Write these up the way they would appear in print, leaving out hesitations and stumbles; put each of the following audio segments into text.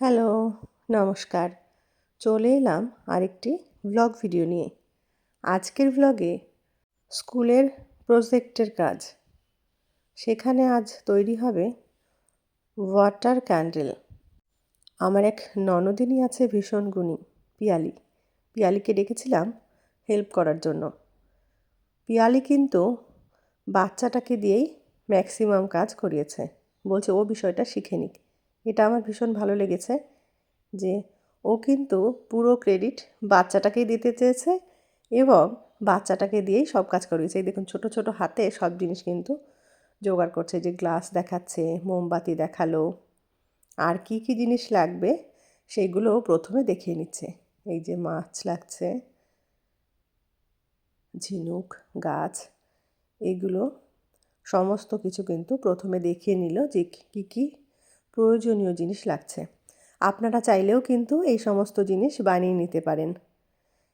Hello, নমস্কার। চলে এলাম আরেকটি ব্লগ ভিডিও নিয়ে। আজকের ব্লগে স্কুলের প্রজেক্টের কাজ। সেখানে আজ তৈরি হবে ওয়াটার ক্যান্ডেল। আমার এক ননদিনী আছে ভীষণ গুণী, পিয়ালি। পিয়ালিকে ডেকেছিলাম হেল্প করার জন্য। পিয়ালি কিন্তু বাচ্চাটাকে দিয়েই ম্যাক্সিমাম কাজ করিয়েছে। বলছে ও বিষয়টা শিখে নিক। এটা আমার ভীষণ ভালো লেগেছে যে ও কিন্তু পুরো ক্রেডিট বাচ্চাটাকেই দিতে চেয়েছে এবং বাচ্চাটাকে দিয়েই সব কাজ করিয়েছে। এই দেখুন ছোট ছোট হাতে সব জিনিস কিন্তু জোগাড় করছে, যে গ্লাস দেখাচ্ছে, মোমবাতি দেখালো, আর কি কি জিনিস লাগবে সেইগুলো প্রথমে দেখিয়ে নিচ্ছে। এই যে মাছ লাগছে, ঝিনুক, গাছ, এইগুলো সমস্ত কিছু কিন্তু প্রথমে দেখিয়ে নিল যে কী কী প্রয়োজনীয় জিনিস লাগছে। আপনারা চাইলেও কিন্তু এই সমস্ত জিনিস বানিয়ে নিতে পারেন।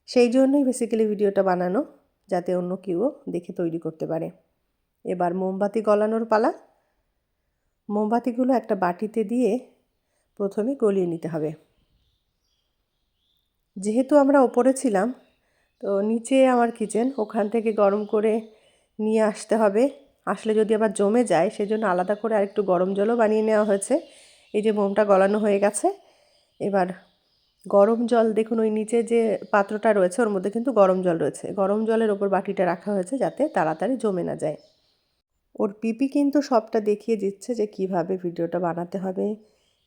সেই জন্যই বেসিক্যালি ভিডিওটা বানানো, যাতে অন্য কেউ দেখে তৈরি করতে পারে। এবার মোমবাতি গলানোর পালা। মোমবাতিগুলো একটা বাটিতে দিয়ে প্রথমে গলিয়ে নিতে হবে। যেহেতু আমরা ওপরে ছিলাম, তো নিচে আমার কিচেন, ওখান থেকে গরম করে নিয়ে আসতে হবে। আসলে যদি আবার জমে যায় সেজন্য আলাদা করে আরেকটু গরম জলও বানিয়ে নেওয়া হয়েছে। এই যে মোমটা গলানো হয়ে গেছে। এবার গরম জল দেখুন, ওই নিচে যে পাত্রটা রয়েছে ওর মধ্যে কিন্তু গরম জল রয়েছে। গরম জলের ওপর বাটিটা রাখা হয়েছে যাতে তাড়াতাড়ি জমে না যায়। ওর পিপি কিন্তু সবটা দেখিয়ে দিচ্ছে যে কিভাবে ভিডিওটা বানাতে হবে,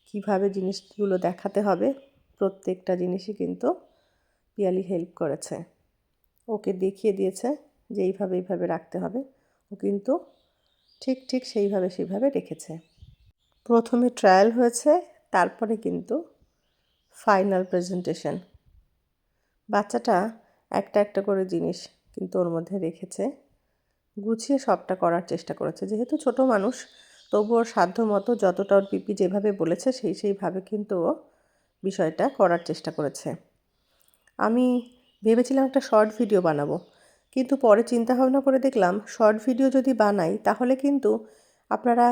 কিভাবে জিনিসগুলো দেখাতে হবে। প্রত্যেকটা জিনিসই কিন্তু পিয়ালি হেল্প করেছে, ওকে দেখিয়ে দিয়েছে যে এইভাবে এইভাবে রাখতে হবে। ও কিন্তু ঠিক সেইভাবে রেখেছে। প্রথমে ট্রায়াল হয়েছে, তারপরে কিন্তু ফাইনাল প্রেজেন্টেশন। বাচ্চাটা একটা একটা করে জিনিস কিন্তু ওর মধ্যে রেখেছে, গুছিয়ে সবটা করার চেষ্টা করেছে। যেহেতু ছোট মানুষ, তবু ওর সাধ্য মতো যতটা ওর পিপি যেভাবে বলেছে সেইভাবে কিন্তু ও বিষয়টা করার চেষ্টা করেছে। আমি ভেবেছিলাম একটা শর্ট ভিডিও বানাবো, কিন্তু পরে চিন্তা ভাবনা করে দেখলাম শর্ট ভিডিও যদি বানাই তাহলে কিন্তু আপনারা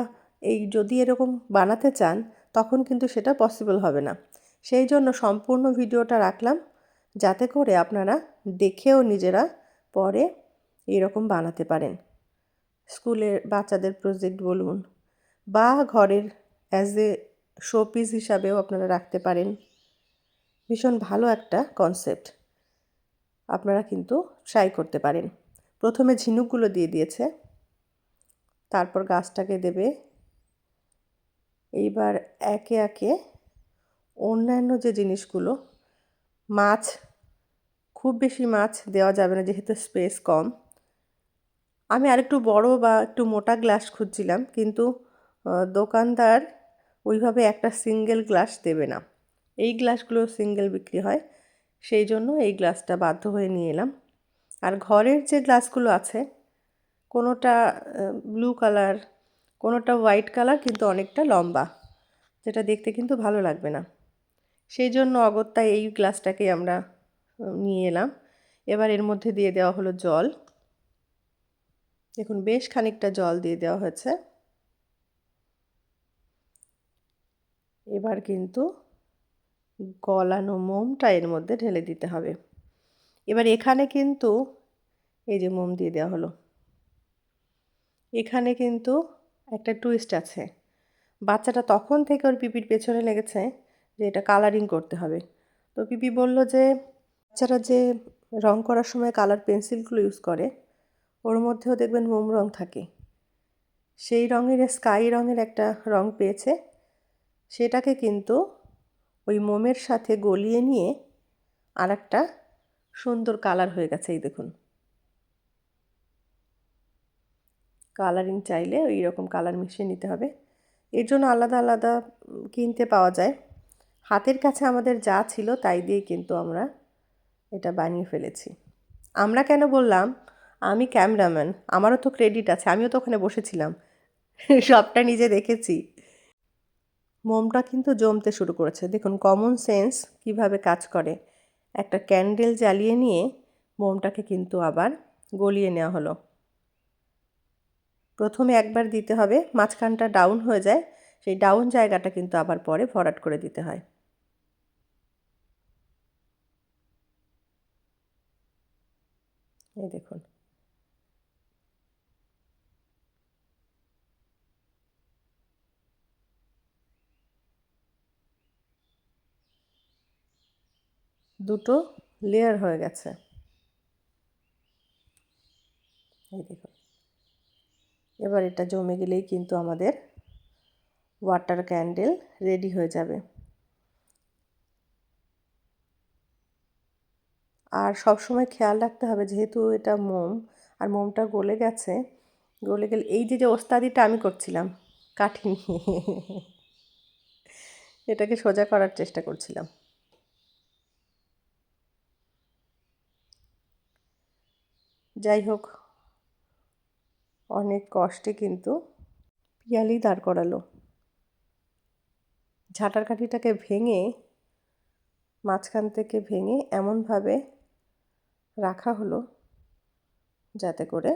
যদি এরকম বানাতে চান তখন কিন্তু সেটা পসিবল হবে না। সেই জন্য সম্পূর্ণ ভিডিওটা রাখলাম, যাতে করে আপনারা দেখেও নিজেরা পরে এরকম বানাতে পারেন। স্কুলের বাচ্চাদের প্রজেক্ট বলুন, বা ঘরের অ্যাজ এ শোপিস হিসাবেও আপনারা রাখতে পারেন। ভীষণ ভালো একটা কনসেপ্ট, আপনারা কিন্তু ট্রাই করতে পারেন। প্রথমে ঝিনুকগুলো দিয়ে দিয়েছে, তারপর গাছটাকে দেবে। এইবার একে একে অন্যান্য যে জিনিসগুলো, মাছ, খুব বেশি মাছ দেওয়া যাবে না যেহেতু স্পেস কম। আমি আরেকটু বড় বা একটু মোটা গ্লাস খুঁজছিলাম, কিন্তু দোকানদার ওইভাবে একটা সিঙ্গেল গ্লাস দেবে না। এই গ্লাসগুলো সিঙ্গেল বিক্রি হয়, সেই জন্য এই গ্লাসটা বাধ্য হয়ে নিয়ে এলাম। আর ঘরের যে গ্লাসগুলো আছে, কোনোটা ব্লু কালার, কোনোটা হোয়াইট কালার, কিন্তু অনেকটা লম্বা, যেটা দেখতে কিন্তু ভালো লাগবে না। সেই জন্য অগত্যা এই গ্লাসটাকেই আমরা নিয়ে এলাম। এবার এর মধ্যে দিয়ে দেওয়া হলো জল। দেখুন বেশ খানিকটা জল দিয়ে দেওয়া হয়েছে। এবার কিন্তু গলানো মোমটা এর মধ্যে ঢেলে দিতে হবে। এবার এখানে কিন্তু এই যে মোম দিয়ে দেওয়া হলো, এখানে কিন্তু একটা টুইস্ট আছে। বাচ্চাটা তখন থেকে ওর পিপির পেছনে লেগেছে যে এটা কালারিং করতে হবে। তো পিপি বলল যে বাচ্চারা যে রং করার সময় কালার পেন্সিলগুলো ইউজ করে, ওর মধ্যেও দেখবেন মোম রং থাকে। সেই রঙের স্কাই রঙের একটা রং পেয়েছে, সেটাকে কিন্তু ওই মোমের সাথে গলিয়ে নিয়ে আর একটা সুন্দর কালার হয়ে গেছে। এই দেখুন, কালারিং চাইলে ওই রকম কালার মিশিয়ে নিতে হবে। এর জন্য আলাদা আলাদা কিনতে পাওয়া যায়। হাতের কাছে আমাদের যা ছিল তাই দিয়ে কিন্তু আমরা এটা বানিয়ে ফেলেছি। আমরা কেন বললাম, আমি ক্যামেরাম্যান, আমারও তো ক্রেডিট আছে, আমিও তো ওখানে বসেছিলাম, সবটা নিজে দেখেছি। মোমটা কিন্তু জমতে শুরু করেছে। দেখুন কমন সেন্স কিভাবে কাজ করে। একটা ক্যান্ডেল জ্বালিয়ে নিয়ে মোমটাকে কিন্তু আবার গলিয়ে নেওয়া হলো। প্রথমে একবার দিতে হবে, মাঝখানটা ডাউন হয়ে যায়, সেই ডাউন জায়গাটা কিন্তু আবার পরে ভরাট করে দিতে হয়। এই দেখুন, দুটো লেয়ার হয়ে গেছে। এই দেখুন, এবার এটা জমে গেলেই কিন্তু আমাদের ওয়াটার ক্যান্ডেল রেডি হয়ে যাবে। আর সব সময় খেয়াল রাখতে হবে, যেহেতু এটা মোম আর মোমটা গলে গেছে, গলে গেলে এই যে ওস্তাদিটা আমি করছিলাম কাঠি নিয়ে, এটাকে সোজা করার চেষ্টা করছিলাম। যাই হোক, অনেক কষ্টে কিন্তু পিয়ালি দাঁড় করালো। ঝাঁটার কাঠিটাকে ভেঙে, মাঝখান থেকে ভেঙে এমনভাবে রাখা হলো যাতে করে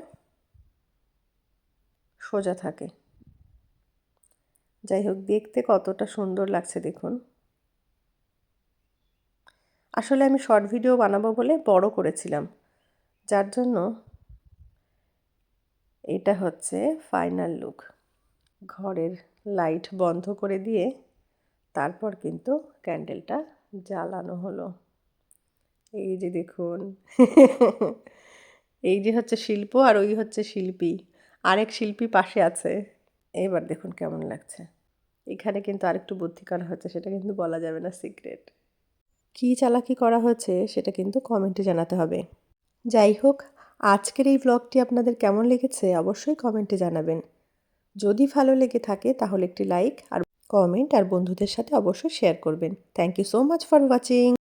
সোজা থাকে। যাই হোক, দেখতে কতটা সুন্দর লাগছে দেখুন। আসলে আমি শর্ট ভিডিও বানাবো বলে বড় করেছিলাম, যার জন্য এটা হচ্ছে ফাইনাল লুক। ঘরের লাইট বন্ধ করে দিয়ে তারপর কিন্তু ক্যান্ডেলটা জ্বালানো হলো। এই যে দেখুন, এই যে হচ্ছে শিল্প আর ওই হচ্ছে শিল্পী, আরেক শিল্পী পাশে আছে। এবার দেখুন কেমন লাগছে। এখানে কিন্তু আরেকটু বুদ্ধি করা হচ্ছে, সেটা কিন্তু বলা যাবে না, সিক্রেট। কী চালাকি করা হয়েছে সেটা কিন্তু কমেন্টে জানাতে হবে। যাই হোক, আজকের এই ব্লগটি আপনাদের কেমন লেগেছে অবশ্যই কমেন্টে জানাবেন। যদি ভালো লেগে থাকে তাহলে একটি লাইক আর কমেন্ট আর বন্ধুদের সাথে অবশ্যই শেয়ার করবেন। Thank you so much for watching.